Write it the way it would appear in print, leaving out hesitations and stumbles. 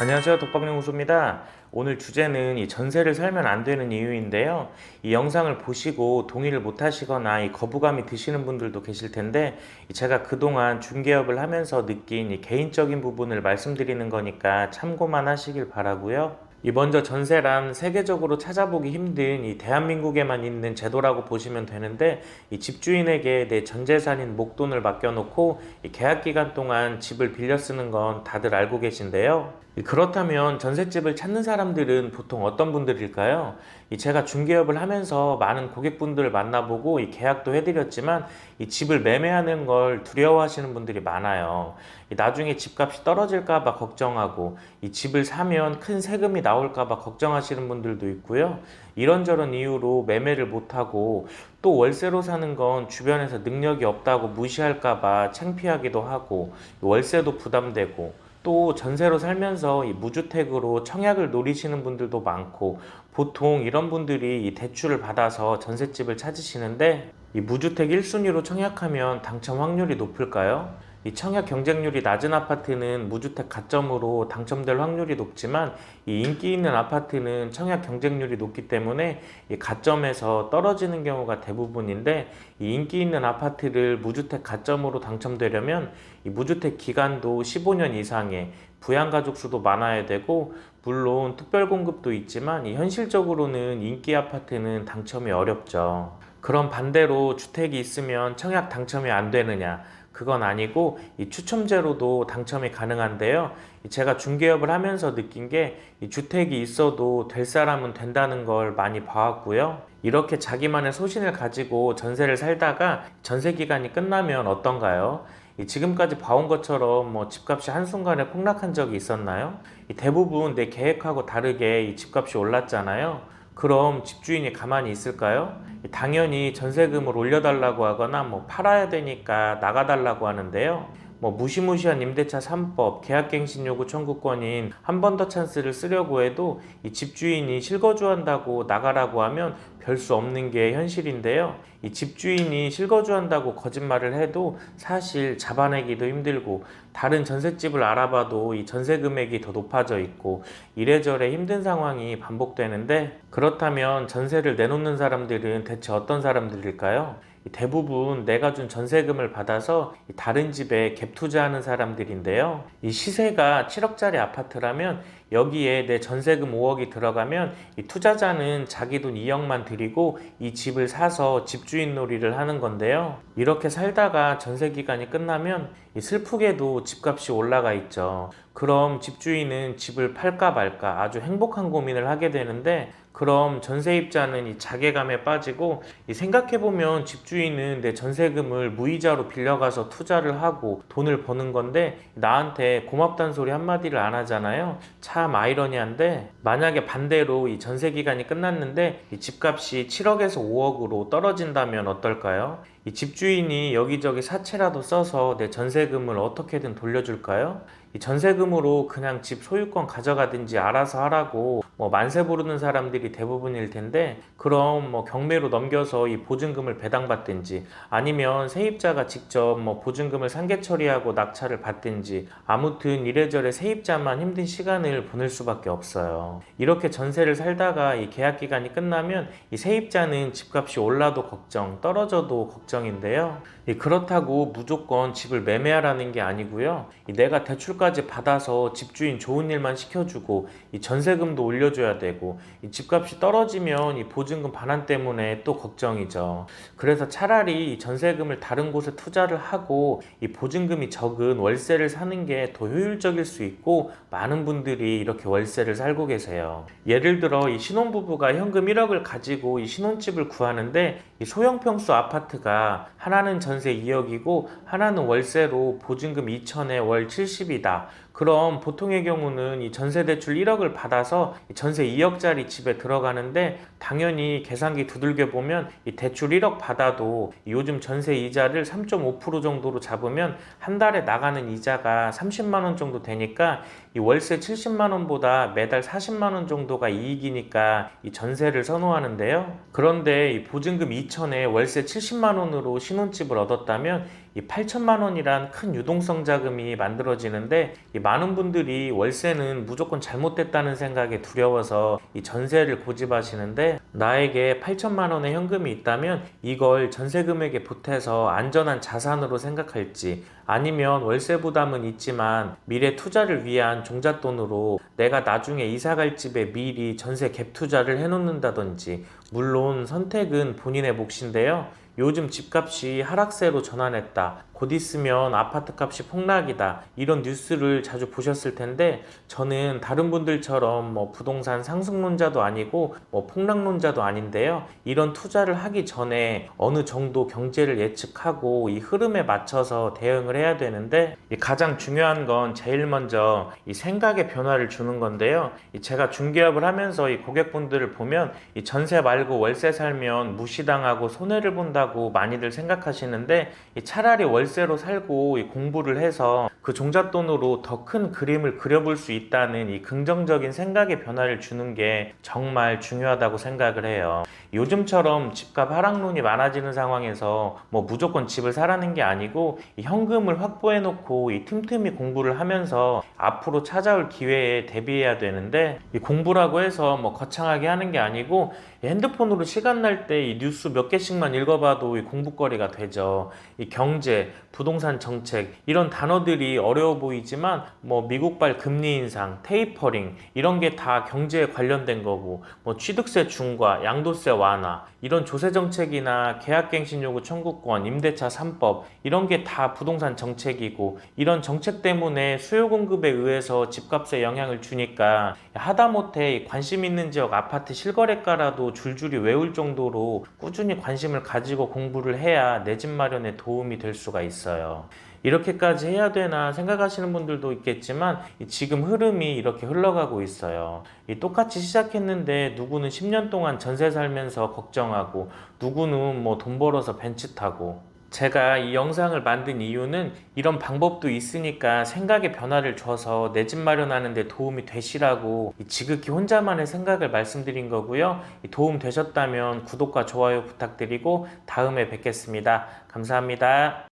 안녕하세요. 독박연구소입니다. 오늘 주제는 이 전세를 살면 안 되는 이유인데요. 이 영상을 보시고 동의를 못 하시거나 이 거부감이 드시는 분들도 계실 텐데, 제가 그동안 중개업을 하면서 느낀 이 개인적인 부분을 말씀드리는 거니까 참고만 하시길 바라고요. 이 먼저 전세란 세계적으로 찾아보기 힘든 이 대한민국에만 있는 제도라고 보시면 되는데, 이 집주인에게 내 전 재산인 목돈을 맡겨놓고 이 계약 기간 동안 집을 빌려 쓰는 건 다들 알고 계신데요. 그렇다면 전셋집을 찾는 사람들은 보통 어떤 분들일까요? 제가 중개업을 하면서 많은 고객분들을 만나보고 이 계약도 해드렸지만 이 집을 매매하는 걸 두려워하시는 분들이 많아요. 나중에 집값이 떨어질까 봐 걱정하고 이 집을 사면 큰 세금이 나올까 봐 걱정하시는 분들도 있고요. 이런저런 이유로 매매를 못하고, 또 월세로 사는 건 주변에서 능력이 없다고 무시할까 봐 창피하기도 하고, 월세도 부담되고, 또 전세로 살면서 이 무주택으로 청약을 노리시는 분들도 많고, 보통 이런 분들이 이 대출을 받아서 전셋집을 찾으시는데, 이 무주택 1순위로 청약하면 당첨 확률이 높을까요? 이 청약 경쟁률이 낮은 아파트는 무주택 가점으로 당첨될 확률이 높지만, 이 인기 있는 아파트는 청약 경쟁률이 높기 때문에 이 가점에서 떨어지는 경우가 대부분인데, 이 인기 있는 아파트를 무주택 가점으로 당첨되려면 이 무주택 기간도 15년 이상의 부양가족 수도 많아야 되고, 물론 특별 공급도 있지만 이 현실적으로는 인기 아파트는 당첨이 어렵죠. 그럼 반대로 주택이 있으면 청약 당첨이 안 되느냐? 그건 아니고 이 추첨제로도 당첨이 가능한데요. 제가 중개업을 하면서 느낀 게 이 주택이 있어도 될 사람은 된다는 걸 많이 봐왔고요. 이렇게 자기만의 소신을 가지고 전세를 살다가 전세 기간이 끝나면 어떤가요? 지금까지 봐온 것처럼 뭐 집값이 한순간에 폭락한 적이 있었나요? 대부분 내 계획하고 다르게 이 집값이 올랐잖아요. 그럼 집주인이 가만히 있을까요? 당연히 전세금을 올려달라고 하거나 뭐 팔아야 되니까 나가달라고 하는데요. 뭐 무시무시한 임대차 3법, 계약갱신 요구 청구권인 한 번 더 찬스를 쓰려고 해도 이 집주인이 실거주한다고 나가라고 하면 별 수 없는 게 현실인데요. 이 집주인이 실거주한다고 거짓말을 해도 사실 잡아내기도 힘들고, 다른 전셋집을 알아봐도 이 전세 금액이 더 높아져 있고, 이래저래 힘든 상황이 반복되는데, 그렇다면 전세를 내놓는 사람들은 대체 어떤 사람들일까요? 대부분 내가 준 전세금을 받아서 다른 집에 갭 투자하는 사람들인데요. 이 시세가 7억짜리 아파트라면 여기에 내 전세금 5억이 들어가면 이 투자자는 자기 돈 2억만 들이고 이 집을 사서 집주인 놀이를 하는 건데요. 이렇게 살다가 전세 기간이 끝나면 슬프게도 집값이 올라가 있죠. 그럼 집주인은 집을 팔까 말까 아주 행복한 고민을 하게 되는데, 그럼 전세입자는 이 자괴감에 빠지고, 생각해보면 집주인은 내 전세금을 무이자로 빌려가서 투자를 하고 돈을 버는 건데 나한테 고맙다는 소리 한마디를 안 하잖아요. 참 아이러니한데, 만약에 반대로 이 전세기간이 끝났는데 이 집값이 7억에서 5억으로 떨어진다면 어떨까요? 이 집주인이 여기저기 사채라도 써서 내 전세금을 어떻게든 돌려줄까요? 이 전세금으로 그냥 집 소유권 가져가든지 알아서 하라고 뭐 만세 부르는 사람들이 대부분일 텐데, 그럼 뭐 경매로 넘겨서 이 보증금을 배당받든지, 아니면 세입자가 직접 뭐 보증금을 상계 처리하고 낙찰을 받든지, 아무튼 이래저래 세입자만 힘든 시간을 보낼 수밖에 없어요. 이렇게 전세를 살다가 이 계약 기간이 끝나면 이 세입자는 집값이 올라도 걱정, 떨어져도 걱정인데요. 그렇다고 무조건 집을 매매하라는 게 아니고요. 내가 대출까지 받아서 집주인 좋은 일만 시켜주고 이 전세금도 올려줘야 되고, 이 집값이 떨어지면 이 보증금 반환 때문에 또 걱정이죠. 그래서 차라리 이 전세금을 다른 곳에 투자를 하고 이 보증금이 적은 월세를 사는 게 더 효율적일 수 있고, 많은 분들이 이렇게 월세를 살고 계세요. 예를 들어 이 신혼부부가 현금 1억을 가지고 이 신혼집을 구하는데, 이 소형평수 아파트가 하나는 전세 2억이고 하나는 월세로 보증금 2천에 월 70이다. 그럼 보통의 경우는 이 전세 대출 1억을 받아서 전세 2억짜리 집에 들어가는데, 당연히 계산기 두들겨 보면 이 대출 1억 받아도 요즘 전세 이자를 3.5% 정도로 잡으면 한 달에 나가는 이자가 30만 원 정도 되니까 이 월세 70만 원보다 매달 40만 원 정도가 이익이니까 이 전세를 선호하는데요. 그런데 이 보증금 2천에 월세 70만 원으로 신혼집을 얻었다면 이 8천만 원이란 큰 유동성 자금이 만들어지는데, 이 많은 분들이 월세는 무조건 잘못됐다는 생각에 두려워서 이 전세를 고집하시는데, 나에게 8천만 원의 현금이 있다면 이걸 전세 금액에 보태서 안전한 자산으로 생각할지, 아니면 월세 부담은 있지만 미래 투자를 위한 종잣돈으로 내가 나중에 이사갈 집에 미리 전세 갭 투자를 해놓는다든지, 물론 선택은 본인의 몫인데요. 요즘 집값이 하락세로 전환했다, 곧 있으면 아파트 값이 폭락이다, 이런 뉴스를 자주 보셨을 텐데, 저는 다른 분들처럼 부동산 상승론자도 아니고 폭락론자도 아닌데요. 이런 투자를 하기 전에 어느 정도 경제를 예측하고 이 흐름에 맞춰서 대응을 해야 되는데, 이 가장 중요한 건 제일 먼저 이 생각의 변화를 주는 건데요. 제가 중개업을 하면서 이 고객분들을 보면 이 전세 말고 월세 살면 무시당하고 손해를 본다고 많이들 생각하시는데, 차라리 월세로 살고 이 공부를 해서 그 종잣돈으로 더 큰 그림을 그려볼 수 있다는 이 긍정적인 생각의 변화를 주는 게 정말 중요하다고 생각을 해요. 요즘처럼 집값 하락론이 많아지는 상황에서 무조건 집을 사라는 게 아니고, 이 현금을 확보해 놓고 이 틈틈이 공부를 하면서 앞으로 찾아올 기회에 대비해야 되는데, 이 공부라고 해서 거창하게 하는 게 아니고, 이 핸드폰으로 시간 날 때 이 뉴스 몇 개씩만 읽어봐도 이 공부거리가 되죠. 이 경제, 부동산 정책, 이런 단어들이 어려워 보이지만 미국발 금리 인상, 테이퍼링, 이런 게 다 경제에 관련된 거고, 취득세 중과, 양도세 완화, 이런 조세 정책이나 계약갱신 요구 청구권, 임대차 3법, 이런 게 다 부동산 정책이고, 이런 정책 때문에 수요 공급에 의해서 집값에 영향을 주니까 하다못해 관심 있는 지역 아파트 실거래가라도 줄줄이 외울 정도로 꾸준히 관심을 가지고 공부를 해야 내 집 마련에 도움이 될 수가 있어요. 이렇게까지 해야 되나 생각하시는 분들도 있겠지만, 지금 흐름이 이렇게 흘러가고 있어요. 똑같이 시작했는데 누구는 10년 동안 전세 살면서 걱정하고, 누구는 돈 벌어서 벤츠 타고. 제가 이 영상을 만든 이유는 이런 방법도 있으니까 생각의 변화를 줘서 내 집 마련하는 데 도움이 되시라고 지극히 혼자만의 생각을 말씀드린 거고요. 도움 되셨다면 구독과 좋아요 부탁드리고 다음에 뵙겠습니다. 감사합니다.